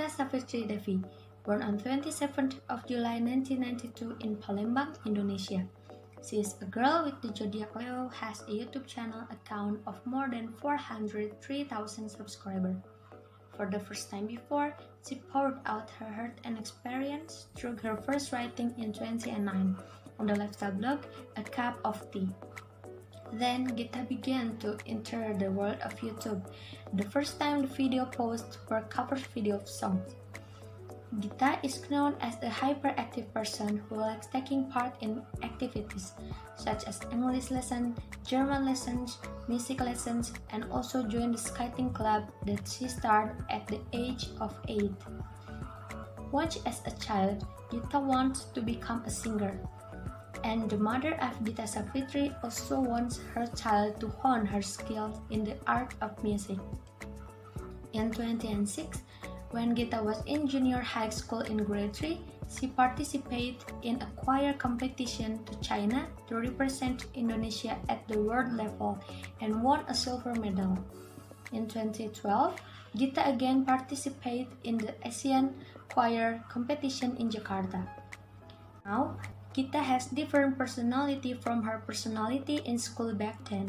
Gita Savitri Devi, born on 27th of July 1992 in Palembang, Indonesia. She is a girl with the zodiac Leo, has a YouTube channel account of more than 403,000 subscribers. For the first time before, she poured out her heart and experience through her first writing in 2009 on the lifestyle blog A Cup of Tea. Then Gita began to enter the world of YouTube. The first time the video posts were cover video of songs. Gita is known as a hyperactive person who likes taking part in activities such as English lessons, German lessons, music lessons, and also joined the skating club that she started at the age of 8. Once as a child, Gita wants to become a singer. And the mother of Gita Savitri also wants her child to hone her skills in the art of music. In 2006, when Gita was in junior high school in grade 3, she participated in a choir competition to China to represent Indonesia at the world level and won a silver medal. In 2012, Gita again participated in the Asian choir competition in Jakarta. Now, Gita has different personality from her personality in school back then.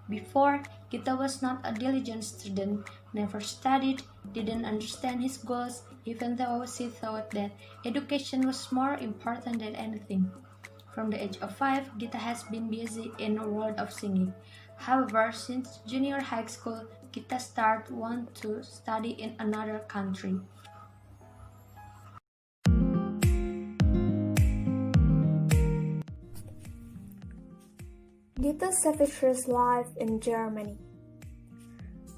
Before, Gita was not a diligent student, never studied, didn't understand his goals, even though she thought that education was more important than anything. From the age of 5, Gita has been busy in the world of singing. However, since junior high school, Gita started want to study in another country. Gita Savitri's life in Germany.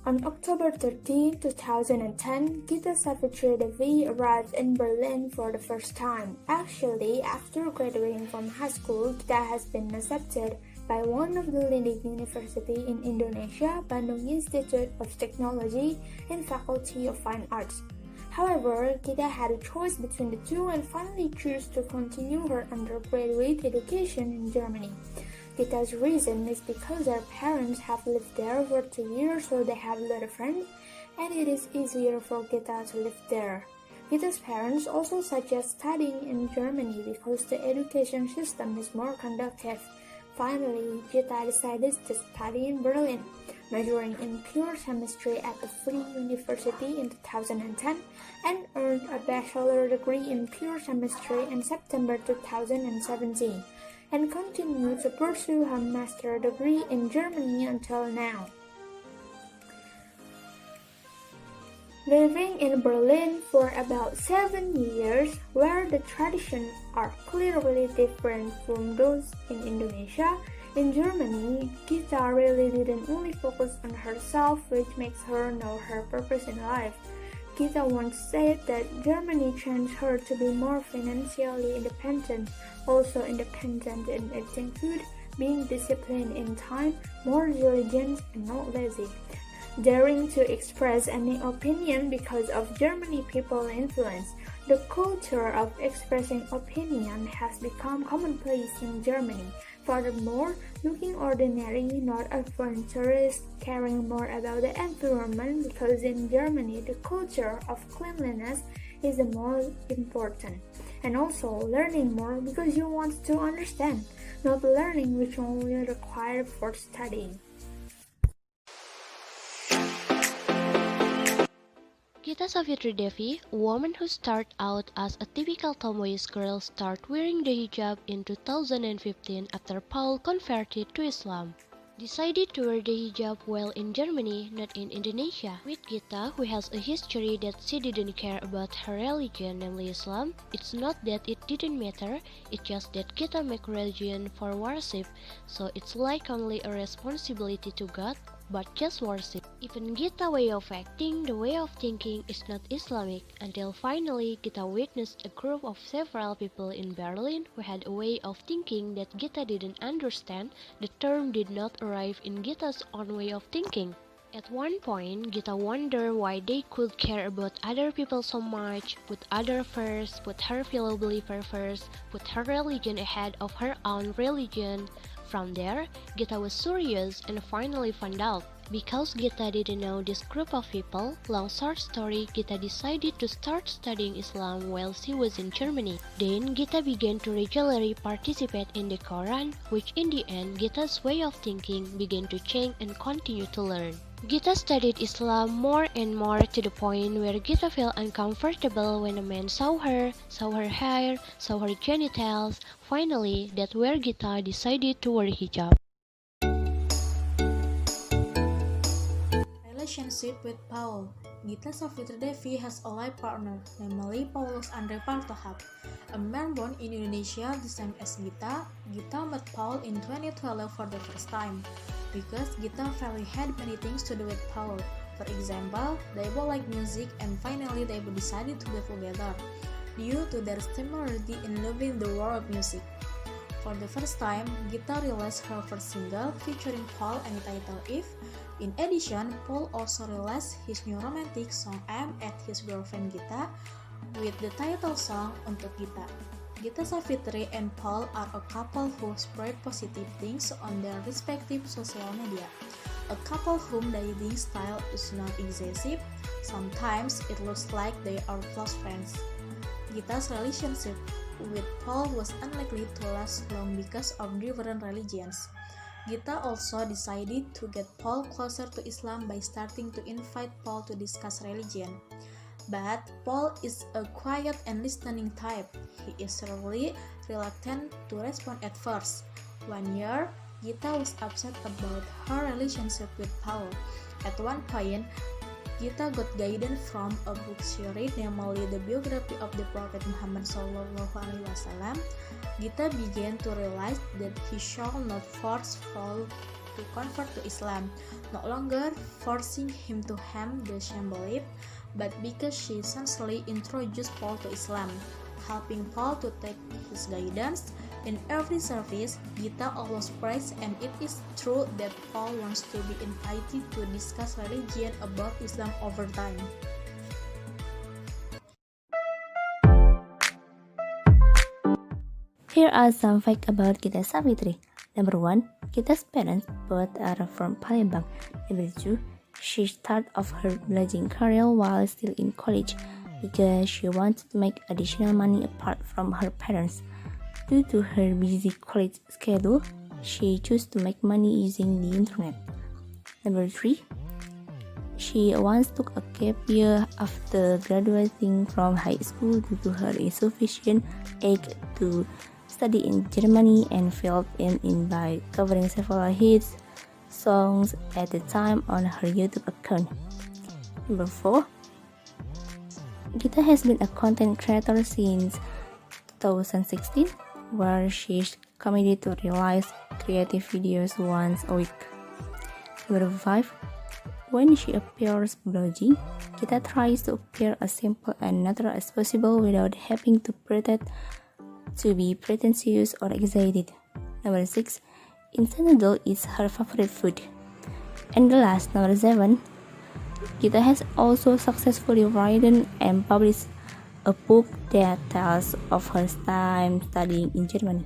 On October 13, 2010, Gita Savitri Devi arrived in Berlin for the first time. Actually, after graduating from high school, Gita has been accepted by one of the leading universities in Indonesia, Bandung Institute of Technology and Faculty of Fine Arts. However, Gita had a choice between the two and finally chose to continue her undergraduate education in Germany. Gita's reason is because her parents have lived there for 2 years, so they have a lot of friends, and it is easier for Gita to live there. Gita's parents also suggest studying in Germany because the education system is more conducive. Finally, Gita decided to study in Berlin, majoring in pure chemistry at the Free University in 2010, and earned a bachelor degree in pure chemistry in September 2017. And continue to pursue her master's degree in Germany until now. Living in Berlin for about 7 years, where the traditions are clearly different from those in Indonesia, in Germany, Gita really didn't only focus on herself, which makes her know her purpose in life. Gita once said that Germany changed her to be more financially independent, also independent in eating food, being disciplined in time, more diligent and not lazy, daring to express any opinion because of Germany people influence. The culture of expressing opinion has become commonplace in Germany. Furthermore, looking ordinary, not adventurous, caring more about the environment because in Germany the culture of cleanliness is the most important. And also learning more because you want to understand, not learning which only required for studying. Gita Savitri Devi, a woman who started out as a typical tomboyish girl, started wearing the hijab in 2015 after Paul converted to Islam. Decided to wear the hijab while in Germany, not in Indonesia. With Gita, who has a history that she didn't care about her religion, namely Islam, it's not that it didn't matter, it's just that Gita make religion for worship, so it's like only a responsibility to God, but just worship. Even Gita's way of acting, the way of thinking is not Islamic, until finally Gita witnessed a group of several people in Berlin who had a way of thinking that Gita didn't understand. The term did not arrive in Gita's own way of thinking. At one point, Gita wondered why they could care about other people so much, put others first, put her fellow believer first, put her religion ahead of her own religion. From there, Gita was curious and finally found out. Because Gita didn't know this group of people, long short story, Gita decided to start studying Islam while she was in Germany. Then Gita began to regularly participate in the Quran, which in the end Gita's way of thinking began to change and continue to learn. Gita studied Islam more and more to the point where Gita felt uncomfortable when a man saw her hair, saw her genitals. Finally, that's where Gita decided to wear hijab. Relationship with Paul. Gita Savitri has a life partner, namely Paulus Andre Partohap, a man born in Indonesia the same as Gita. Gita met Paul in 2012 for the first time, because Gita really had many things to do with Paul. For example, they both like music, and finally they both decided to get together, due to their similarity in loving the world of music. For the first time, Gita released her first single featuring Paul entitled If. In addition, Paul also released his new romantic song I'm at his girlfriend Gita with the title song Untuk Gita. Gita Savitri and Paul are a couple who spread positive things on their respective social media. A couple whom dating style is not excessive. Sometimes it looks like they are close friends. Gita's relationship with Paul was unlikely to last long because of different religions. Gita also decided to get Paul closer to Islam by starting to invite Paul to discuss religion. But Paul is a quiet and listening type. He is really reluctant to respond at first. One year, Gita was upset about her relationship with Paul. At one point, Gita got guidance from a book she read, namely the Biography of the Prophet Muhammad SAW. Gita began to realize that he should not force Paul to convert to Islam, no longer forcing him to hem the same belief, but because she essentially introduced Paul to Islam, helping Paul to take his guidance. In every service, Gita always prays, and it is true that Paul wants to be invited to discuss religion about Islam over time. Here are some facts about Gita Savitri. Number 1. Gita's parents both are from Palembang. Number 2. She started off her blogging career while still in college because she wanted to make additional money apart from her parents. Due to her busy college schedule, she chose to make money using the internet. Number 3. She once took a gap year after graduating from high school due to her insufficient age to study in Germany and filled in by covering several hits songs at the time on her YouTube account. Number 4. Gita has been a content creator since 2016, where she's committed to release creative videos once a week. Number 5. When she appears blogging, Gita tries to appear as simple and natural as possible without having to pretend to be pretentious or excited. Number 6. Instant noodle is her favorite food. And the last, number 7. Gita has also successfully written and published a book that tells of her time studying in Germany.